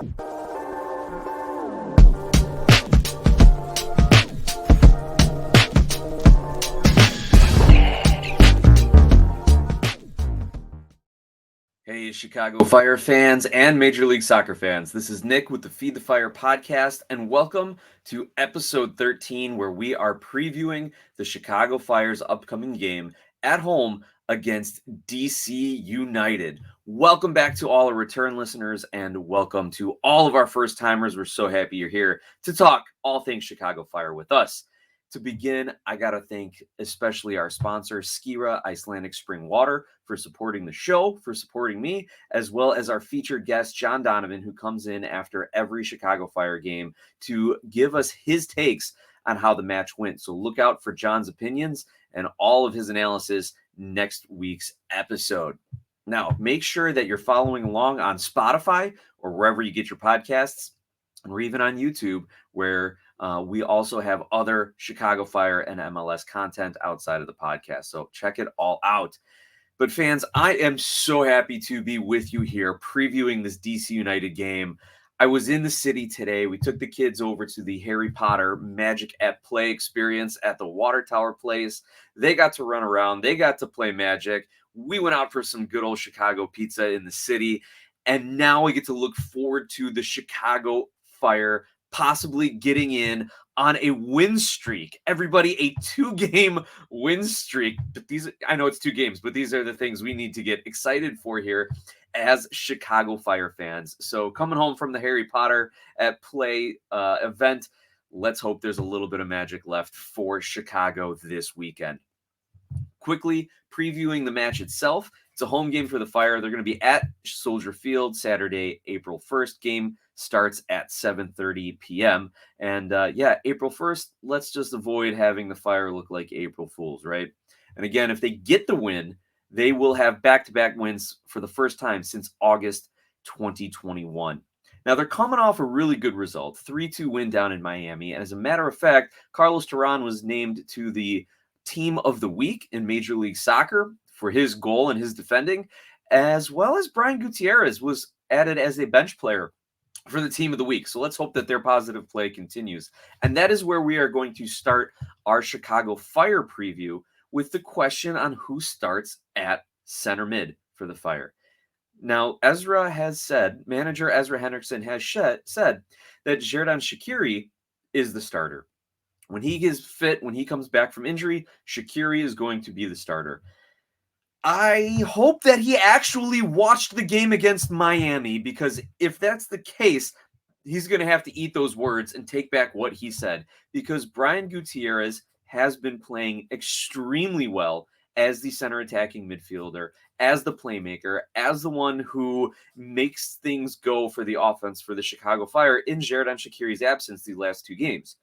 Hey, Chicago Fire fans and Major League Soccer fans. This is Nick with the Feed the Fire podcast, and welcome to episode 13, where we are previewing the Chicago Fire's upcoming game at home against DC United. Welcome back to all our return listeners, and welcome to all of our first timers. We're so happy you're here to talk all things Chicago Fire with us. To begin, I got to thank especially our sponsor, Skira Icelandic Spring Water, for supporting the show, for supporting me, as well as our featured guest, John Donovan, who comes in after every Chicago Fire game to give us his takes on how the match went. So look out for John's opinions and all of his analysis next week's episode. Now, make sure that you're following along on Spotify or wherever you get your podcasts, or even on YouTube, where we also have other Chicago Fire and MLS content outside of the podcast. So check it all out. But fans, I am so happy to be with you here previewing this DC United game. I was in the city today. We took the kids over to the Harry Potter Magic at Play experience at the Water Tower Place. They got to run around. They got to play Magic. We went out for some good old Chicago pizza in the city. And now we get to look forward to the Chicago Fire possibly getting in on a win streak. Everybody, a 2-game win streak. But I know it's 2 games, but these are the things we need to get excited for here as Chicago Fire fans. So coming home from the Harry Potter at Play event, let's hope there's a little bit of magic left for Chicago this weekend. Quickly previewing the match itself. It's a home game for the Fire. They're going to be at Soldier Field Saturday, April 1st. Game starts at 7:30 p.m. And April 1st, let's just avoid having the Fire look like April Fools, right? And again, if they get the win, they will have back-to-back wins for the first time since August 2021. Now, they're coming off a really good result, 3-2 win down in Miami. And as a matter of fact, Carlos Terán was named to the Team of the Week in Major League Soccer for his goal and his defending, as well as Brian Gutierrez was added as a bench player for the Team of the Week. So let's hope that their positive play continues. And that is where we are going to start our Chicago Fire preview with the question on who starts at center mid for the Fire. Now, manager Ezra Henderson has said that Xherdan Shaqiri is the starter. When he gets fit, when he comes back from injury, Shaqiri is going to be the starter. I hope that he actually watched the game against Miami, because if that's the case, he's going to have to eat those words and take back what he said, because Brian Gutierrez has been playing extremely well as the center attacking midfielder, as the playmaker, as the one who makes things go for the offense for the Chicago Fire in Xherdan Shaqiri's absence the last 2 games.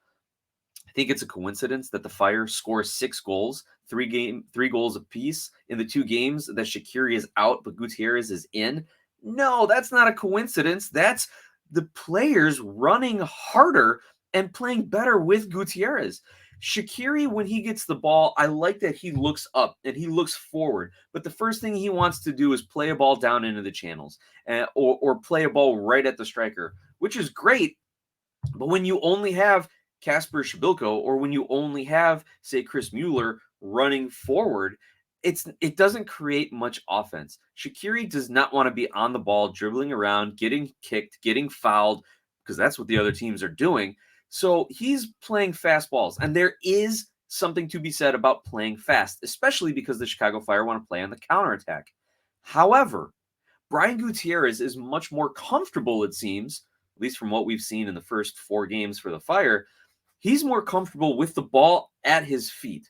I think it's a coincidence that the Fire score 6 goals, 3 goals apiece in the 2 games that Shaqiri is out, but Gutierrez is in. No, that's not a coincidence. That's the players running harder and playing better with Gutierrez. Shaqiri, when he gets the ball, I like that he looks up and he looks forward. But the first thing he wants to do is play a ball down into the channels or play a ball right at the striker, which is great. But when you only have Kasper Schmeichel, or when you only have, say, Chris Mueller running forward, it doesn't create much offense. Shaqiri does not want to be on the ball, dribbling around, getting kicked, getting fouled, because that's what the other teams are doing. So he's playing fast balls, and there is something to be said about playing fast, especially because the Chicago Fire want to play on the counterattack. However, Brian Gutierrez is much more comfortable, it seems, at least from what we've seen in the first 4 games for the Fire. He's more comfortable with the ball at his feet,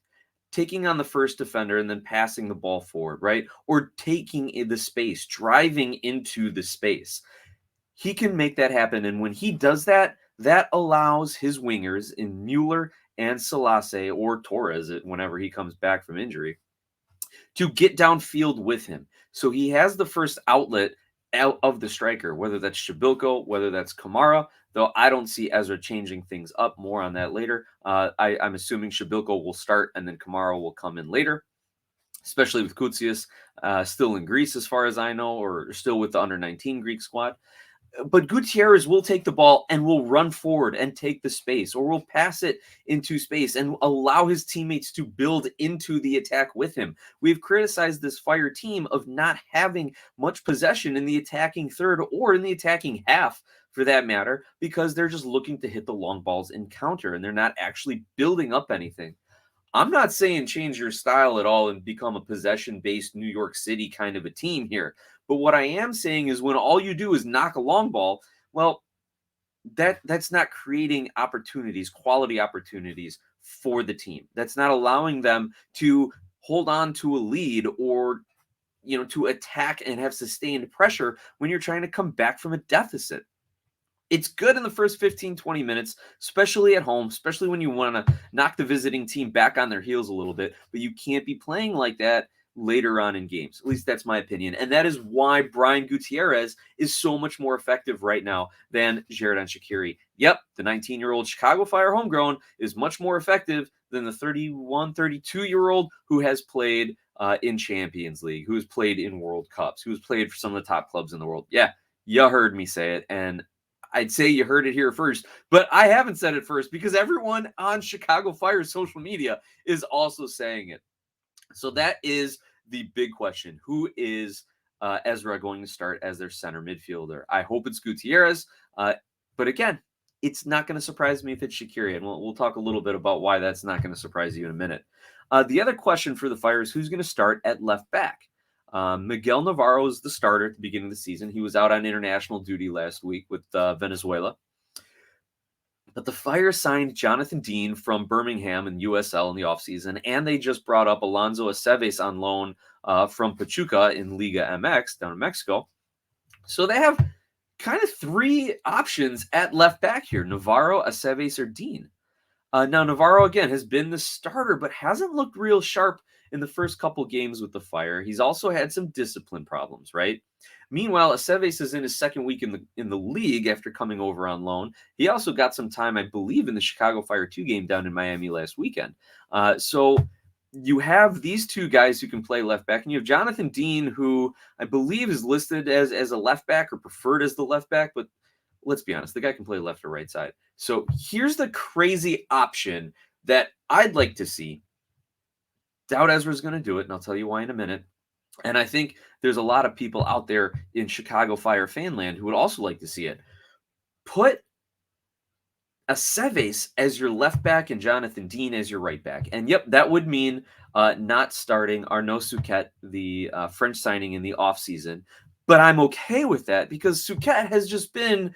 taking on the first defender and then passing the ball forward, right? Or taking in the space, driving into the space. He can make that happen. And when he does that, that allows his wingers in Mueller and Selassie, or Torres whenever he comes back from injury, to get downfield with him. So he has the first outlet out of the striker, whether that's Shabilko, whether that's Kamara, though I don't see Ezra changing things up. More on that later. I'm assuming Shabilko will start and then Kamara will come in later, especially with Gutierrez still in Greece, as far as I know, or still with the under-19 Greek squad. But Gutierrez will take the ball and will run forward and take the space, or will pass it into space and allow his teammates to build into the attack with him. We've criticized this Fire team of not having much possession in the attacking third or in the attacking half, for that matter, because they're just looking to hit the long balls in counter and they're not actually building up anything. I'm not saying change your style at all and become a possession-based New York City kind of a team here. But what I am saying is when all you do is knock a long ball, well, that's not creating opportunities, quality opportunities for the team. That's not allowing them to hold on to a lead or to attack and have sustained pressure when you're trying to come back from a deficit. It's good in the first 15, 20 minutes, especially at home, especially when you want to knock the visiting team back on their heels a little bit, but you can't be playing like that later on in games. At least that's my opinion. And that is why Brian Gutierrez is so much more effective right now than Xherdan Shaqiri. Yep, the 19-year-old Chicago Fire homegrown is much more effective than the 31, 32-year-old who has played in Champions League, who has played in World Cups, who has played for some of the top clubs in the world. Yeah, you heard me say it. And I'd say you heard it here first, but I haven't said it first because everyone on Chicago Fire's social media is also saying it. So that is the big question. Who is Ezra going to start as their center midfielder? I hope it's Gutierrez. But again, it's not going to surprise me if it's Shaqiri. And we'll talk a little bit about why that's not going to surprise you in a minute. The other question for the Fire is who's going to start at left back? Miguel Navarro is the starter at the beginning of the season. He was out on international duty last week with Venezuela. But the Fire signed Jonathan Dean from Birmingham in USL in the offseason, and they just brought up Alonso Aceves on loan from Pachuca in Liga MX down in Mexico. So they have kind of three options at left back here, Navarro, Aceves, or Dean. Now, Navarro, again, has been the starter, but hasn't looked real sharp in the first couple games with the Fire. He's also had some discipline problems, right? Meanwhile, Aceves is in his second week in the league after coming over on loan. He also got some time, I believe, in the Chicago Fire 2 game down in Miami last weekend. So you have these two guys who can play left back, and you have Jonathan Dean, who I believe is listed as a left back or preferred as the left back, but let's be honest, the guy can play left or right side. So here's the crazy option that I'd like to see. Doubt Ezra's going to do it, and I'll tell you why in a minute. And I think there's a lot of people out there in Chicago Fire fanland who would also like to see it. Put Aceves as your left back and Jonathan Dean as your right back. And yep, that would mean not starting Arnaud Souquet, the French signing in the offseason. But I'm okay with that because Souquet has just been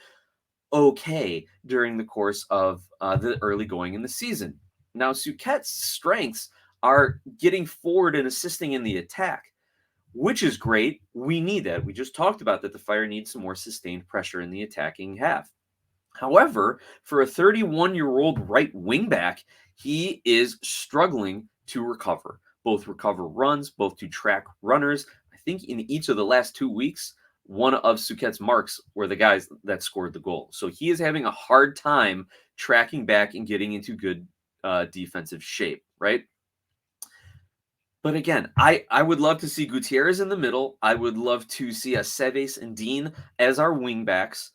okay during the course of the early going in the season. Now, Souquet's strengths are getting forward and assisting in the attack, which is great. We need that. We just talked about that the Fire needs some more sustained pressure in the attacking half. However, for a 31-year-old right wingback, he is struggling to recover, both recover runs, both to track runners. I think in each of the last 2 weeks, one of Souquet's marks were the guys that scored the goal. So he is having a hard time tracking back and getting into good defensive shape, right? But again, I would love to see Gutierrez in the middle. I would love to see Aceves and Dean as our wingbacks.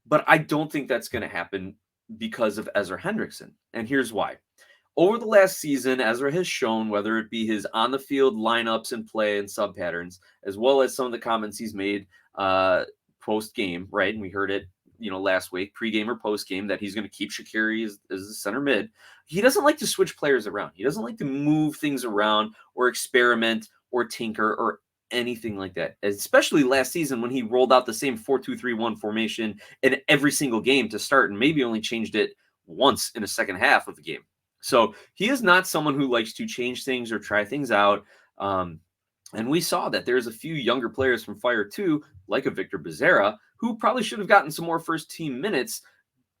But I don't think that's going to happen because of Ezra Hendrickson. And here's why. Over the last season, Ezra has shown, whether it be his on-the-field lineups and play and sub-patterns, as well as some of the comments he's made post-game, right? And we heard it, last week, pre-game or post-game, that he's going to keep Shaqiri as the center mid. He doesn't like to switch players around. He doesn't like to move things around or experiment or tinker or anything like that, especially last season when he rolled out the same 4-2-3-1 formation in every single game to start and maybe only changed it once in the second half of the game. So he is not someone who likes to change things or try things out. And we saw that there's a few younger players from Fire 2, like a Victor Becerra, who probably should have gotten some more first-team minutes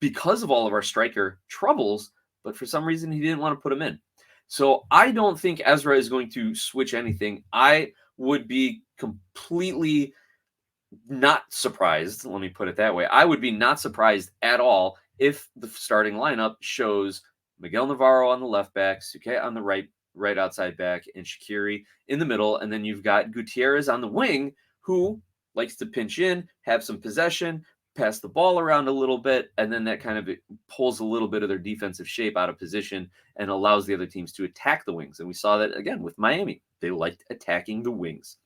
because of all of our striker troubles, but for some reason he didn't want to put him in. So I don't think Ezra is going to switch anything. I would be completely not surprised. Let me put it that way. I would be not surprised at all if the starting lineup shows Miguel Navarro on the left back, Souquet on the right outside back, and Shaqiri in the middle. And then you've got Gutierrez on the wing, who likes to pinch in, have some possession, pass the ball around a little bit, and then that kind of pulls a little bit of their defensive shape out of position and allows the other teams to attack the wings. And we saw that again with Miami. They liked attacking the wings.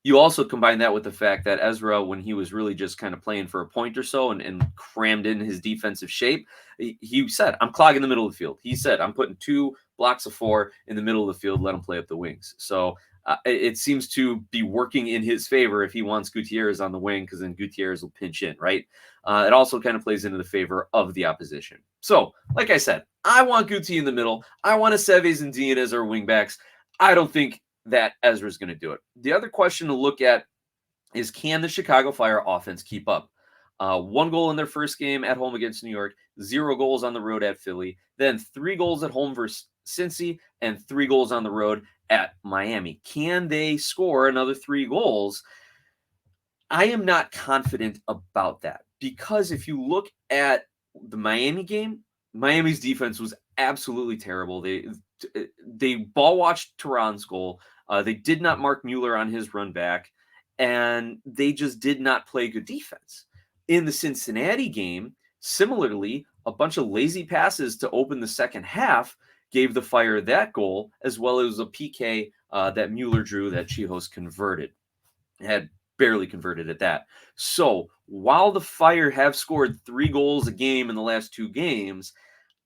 You also combine that with the fact that Ezra, when he was really just kind of playing for a point or so and crammed in his defensive shape, he said, I'm clogging the middle of the field. He said, I'm putting 2 blocks of 4 in the middle of the field, let him play up the wings. So it seems to be working in his favor if he wants Gutierrez on the wing, because then Gutierrez will pinch in, right? It also kind of plays into the favor of the opposition. So, like I said, I want Guti in the middle. I want Aceves and Dean as our wingbacks. I don't think that Ezra's going to do it. The other question to look at is, can the Chicago Fire offense keep up? 1 goal in their first game at home against New York, 0 goals on the road at Philly, then 3 goals at home versus Cincy, and 3 goals on the road at Miami. Can they score another 3 goals? I am not confident about that, because if you look at the Miami game, Miami's defense was absolutely terrible. They ball watched Tehran's goal. They did not mark Mueller on his run back, and they just did not play good defense. In the Cincinnati game, similarly, a bunch of lazy passes to open the second half gave the Fire that goal, as well as a PK that Mueller drew that Chihos converted. Had barely converted at that. So while the Fire have scored 3 goals a game in the last 2 games,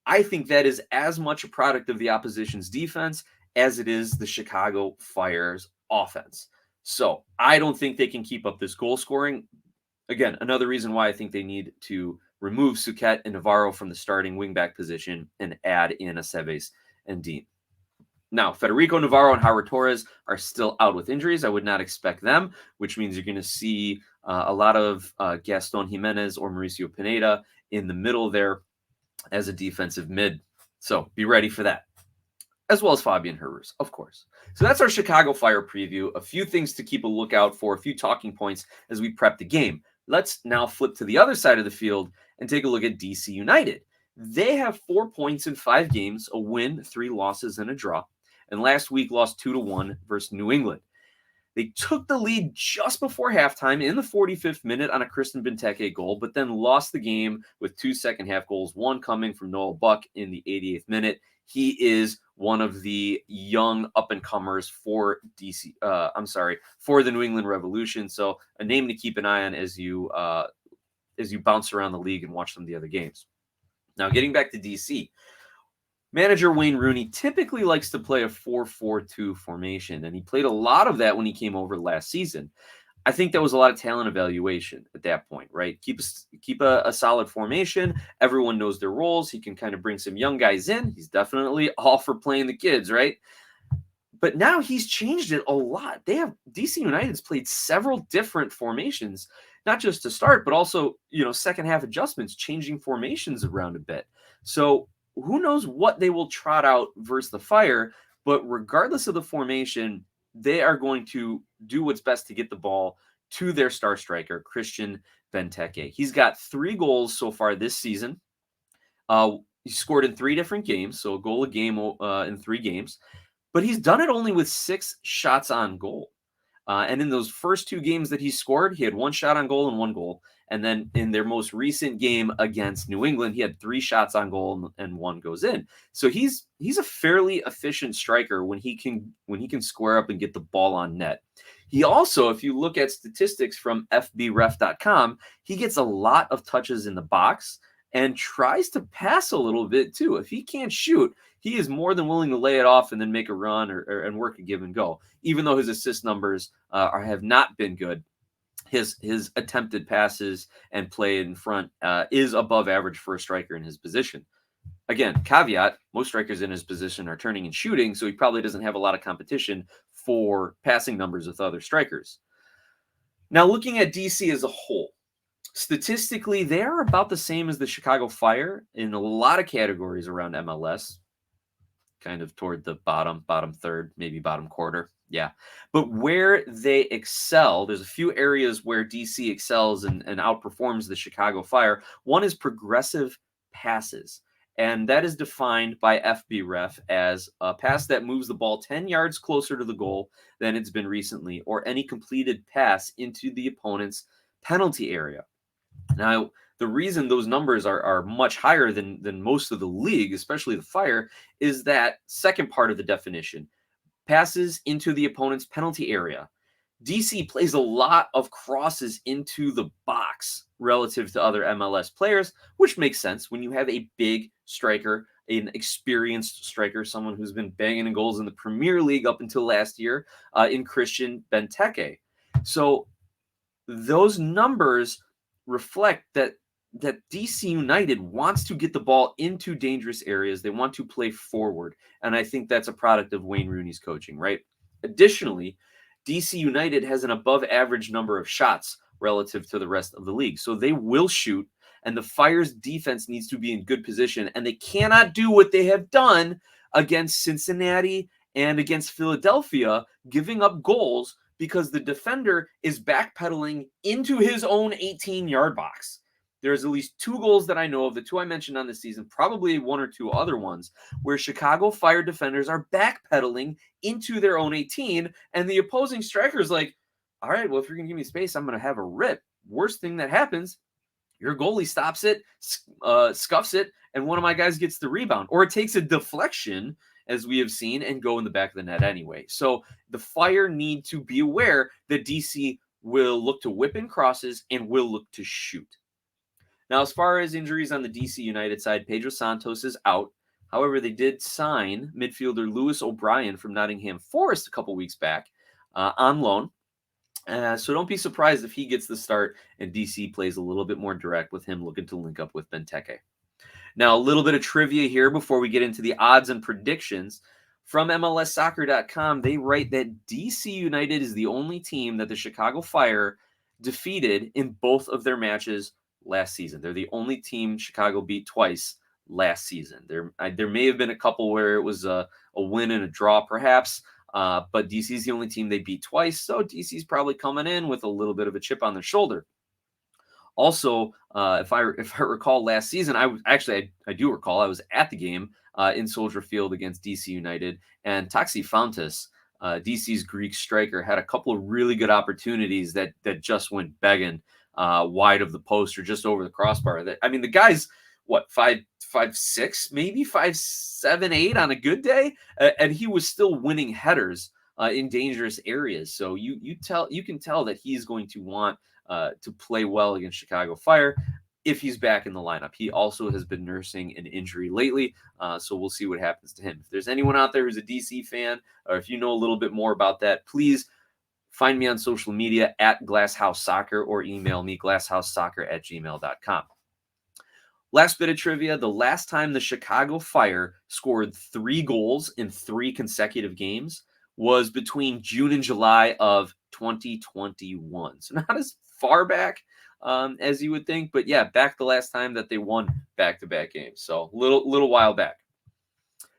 I think that is as much a product of the opposition's defense as it is the Chicago Fire's offense. So I don't think they can keep up this goal scoring. Again, another reason why I think they need to remove Suquet and Navarro from the starting wingback position and add in Aceves and Dean. Now, Federico Navarro and Howard Torres are still out with injuries. I would not expect them, which means you're going to see a lot of Gaston Jimenez or Mauricio Pineda in the middle there as a defensive mid. So be ready for that, as well as Fabian Herrers, of course. So that's our Chicago Fire preview. A few things to keep a lookout for, a few talking points as we prep the game. Let's now flip to the other side of the field and take a look at DC United. They have 4 points in 5 games, a win, 3 losses, and a draw. And last week lost 2-1 versus New England. They took the lead just before halftime in the 45th minute on a Kristen Benteke goal, but then lost the game with 2 second-half goals, one coming from Noel Buck in the 88th minute. He is one of the young up-and-comers for for the New England Revolution. So a name to keep an eye on as you bounce around the league and watch some of the other games. Now, getting back to DC. Manager Wayne Rooney typically likes to play a 4-4-2 formation, and he played a lot of that when he came over last season. I think that was a lot of talent evaluation at that point, right? Keep a solid formation. Everyone knows their roles. He can kind of bring some young guys in. He's definitely all for playing the kids, right? But now he's changed it a lot. DC United's played several different formations, not just to start, but also, second half adjustments, changing formations around a bit. So who knows what they will trot out versus the Fire, but regardless of the formation, they are going to do what's best to get the ball to their star striker, Christian Benteke. He's got 3 goals so far this season. He scored in 3 different games, so a goal a game in 3 games, but he's done it only with 6 shots on goal. And in those first 2 games that he scored, he had 1 shot on goal and 1 goal. And then in their most recent game against New England, he had 3 shots on goal and 1 goes in. So he's a fairly efficient striker when he can square up and get the ball on net. He also, if you look at statistics from FBref.com, he gets a lot of touches in the box and tries to pass a little bit too. If he can't shoot, he is more than willing to lay it off and then make a run and work a give and go. Even though his assist numbers have not been good, his attempted passes and play in front is above average for a striker in his position. Again, caveat, most strikers in his position are turning and shooting, so he probably doesn't have a lot of competition for passing numbers with other strikers. Now, looking at DC as a whole, statistically, they are about the same as the Chicago Fire in a lot of categories around MLS, kind of toward the bottom third, maybe bottom quarter. Yeah. But where they excel, there's a few areas where DC excels and outperforms the Chicago Fire. One is progressive passes. And that is defined by FBref as a pass that moves the ball 10 yards closer to the goal than it's been recently, or any completed pass into the opponent's penalty area. Now, the reason those numbers are much higher than most of the league, especially the Fire, is that second part of the definition: passes into the opponent's penalty area. DC plays a lot of crosses into the box relative to other MLS players, which makes sense when you have a big striker, an experienced striker, someone who's been banging in goals in the Premier League up until last year, in Christian Benteke. So those numbers reflect that DC United wants to get the ball into dangerous areas. They want to play forward. And I think that's a product of Wayne Rooney's coaching, right? Additionally, DC United has an above average number of shots relative to the rest of the league. So they will shoot, and the Fire's defense needs to be in good position. And they cannot do what they have done against Cincinnati and against Philadelphia, giving up goals because the defender is backpedaling into his own 18-yard box. There's at least 2 goals that I know of, the 2 I mentioned on this season, probably 1 or 2 other ones, where Chicago Fire defenders are backpedaling into their own 18, and the opposing striker's like, all right, well, if you're going to give me space, I'm going to have a rip. Worst thing that happens, your goalie stops it, scuffs it, and one of my guys gets the rebound. Or it takes a deflection, as we have seen, and go in the back of the net anyway. So the Fire need to be aware that DC will look to whip in crosses and will look to shoot. Now, as far as injuries on the DC United side, Pedro Santos is out. However, they did sign midfielder Lewis O'Brien from Nottingham Forest a couple weeks back on loan. So don't be surprised if he gets the start and DC plays a little bit more direct with him looking to link up with Benteke. Now, a little bit of trivia here before we get into the odds and predictions. From MLSsoccer.com, they write that DC United is the only team that the Chicago Fire defeated in both of their matches last season. They're the only team Chicago beat twice last season. There may have been a couple where it was a win and a draw, perhaps, but DC is the only team they beat twice, so DC's probably coming in with a little bit of a chip on their shoulder. Also, if I recall last season, I do recall I was at the game in Soldier Field against DC United, and Taxi Fountas, DC's Greek striker, had a couple of really good opportunities that just went begging wide of the post or just over the crossbar. I mean, the guy's what, 5'6", maybe 5'7", 8" on a good day, and he was still winning headers in dangerous areas. So you can tell that he's going to want to play well against Chicago Fire if he's back in the lineup. He also has been nursing an injury lately, so we'll see what happens to him. If there's anyone out there who's a DC fan, or if you know a little bit more about that, please find me on social media at Glasshouse Soccer or email me glasshousesoccer@gmail.com. Last bit of trivia: the last time the Chicago Fire scored 3 goals in 3 consecutive games was between June and July of 2021. So not as far back as you would think, but yeah, back the last time that they won back-to-back games. So little while back.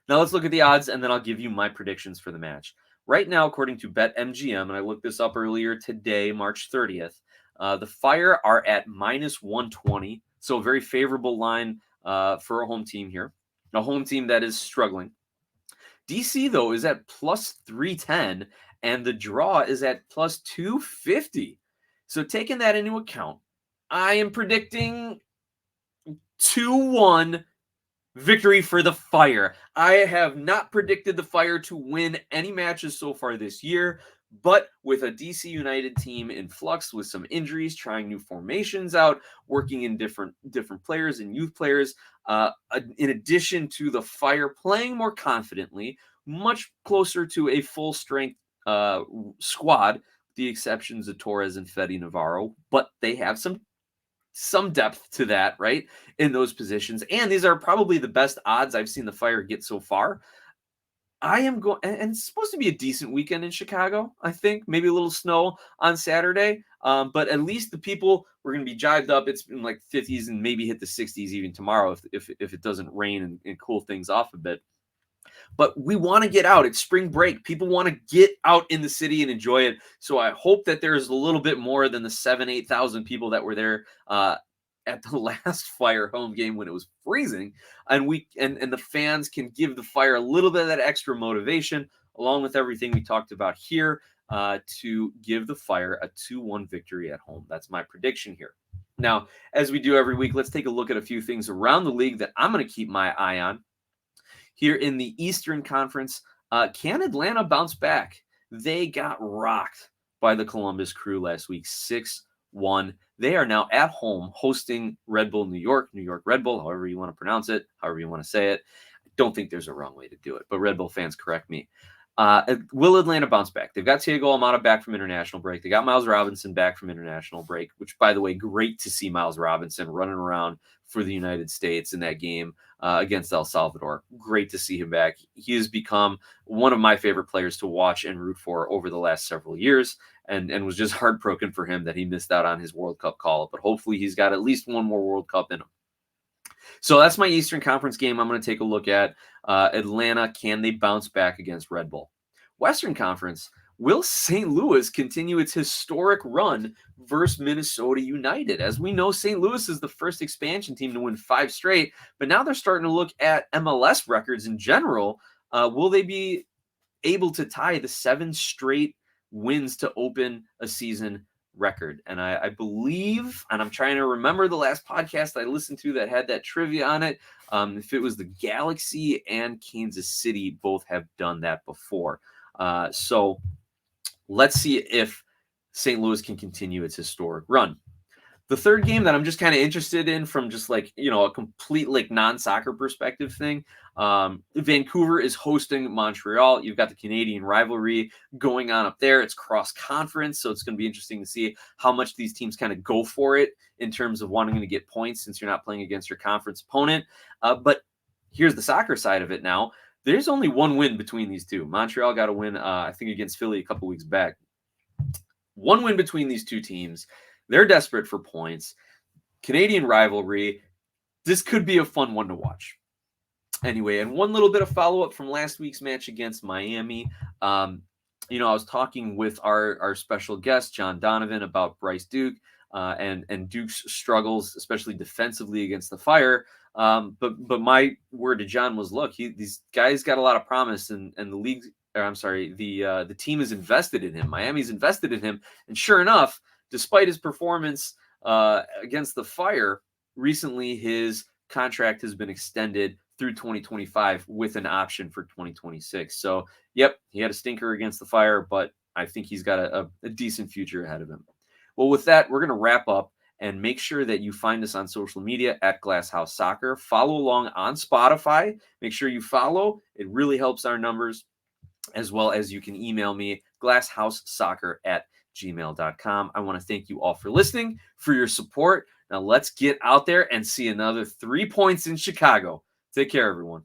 Now let's look at the odds, and then I'll give you my predictions for the match. Right now, according to BetMGM, and I looked this up earlier today, March 30th, the Fire are at -120. So a very favorable line for a home team here. A home team that is struggling. DC, though, is at +310, and the draw is at +250. So taking that into account, I am predicting 2-1 victory for the Fire. I have not predicted the Fire to win any matches so far this year, but with a DC United team in flux with some injuries, trying new formations out, working in different players and youth players, in addition to the Fire playing more confidently, much closer to a full-strength squad, with the exceptions of Torres and Fede Navarro, but they have some depth to that, right, in those positions. And these are probably the best odds I've seen the Fire get so far. I am going, and it's supposed to be a decent weekend in Chicago, I think. Maybe a little snow on Saturday, but at least the people were going to be jived up. It's been like 50s and maybe hit the 60s even tomorrow if it doesn't rain and cool things off a bit. But we want to get out. It's spring break. People want to get out in the city and enjoy it. So I hope that there's a little bit more than the 7,000-8,000 people that were there at the last Fire home game when it was freezing, and the fans can give the Fire a little bit of that extra motivation, along with everything we talked about here, to give the Fire a 2-1 victory at home. That's my prediction here. Now, as we do every week, let's take a look at a few things around the league that I'm going to keep my eye on. Here in the Eastern Conference, can Atlanta bounce back? They got rocked by the Columbus Crew last week, 6-1. They are now at home hosting Red Bull New York Red Bull, however you want to pronounce it, however you want to say it. I don't think there's a wrong way to do it, but Red Bull fans, correct me. Will Atlanta bounce back? They've got Thiago Almada back from international break. They got Miles Robinson back from international break, which, by the way, great to see Miles Robinson running around for the United States in that game against El Salvador. Great to see him back. He has become one of my favorite players to watch and root for over the last several years, and was just heartbroken for him that he missed out on his World Cup call-up. But hopefully he's got at least one more World Cup in him. So that's my Eastern Conference game I'm going to take a look at. Atlanta, can they bounce back against Red Bull? Western Conference, will St. Louis continue its historic run versus Minnesota United? As we know, St. Louis is the first expansion team to win 5 straight, but now they're starting to look at MLS records in general. Will they be able to tie the 7 straight wins to open a season record? And I believe, and I'm trying to remember the last podcast I listened to that had that trivia on it, if it was the Galaxy and Kansas City both have done that before. So let's see if St. Louis can continue its historic run. The third game that I'm just kind of interested in from just like, a complete like non-soccer perspective thing. Vancouver is hosting Montreal. You've got the Canadian rivalry going on up there. It's cross-conference, so it's going to be interesting to see how much these teams kind of go for it in terms of wanting to get points since you're not playing against your conference opponent. But here's the soccer side of it now. There's only one win between these two. Montreal got a win, I think, against Philly a couple weeks back. One win between these two teams. They're desperate for points. Canadian rivalry. This could be a fun one to watch. Anyway, and one little bit of follow-up from last week's match against Miami. I was talking with our special guest, John Donovan, about Bryce Duke and Duke's struggles, especially defensively against the Fire. But my word to John was, look, these guys got a lot of promise, and the league, the team is invested in him. Miami's invested in him, and sure enough, despite his performance against the Fire recently, his contract has been extended through 2025 with an option for 2026. So, yep, he had a stinker against the Fire, but I think he's got a decent future ahead of him. Well, with that, we're going to wrap up, and make sure that you find us on social media at Glasshouse Soccer. Follow along on Spotify. Make sure you follow. It really helps our numbers, as well as you can email me, glasshouseSoccer@gmail.com. I want to thank you all for listening, for your support. Now let's get out there and see another 3 points in Chicago. Take care, everyone.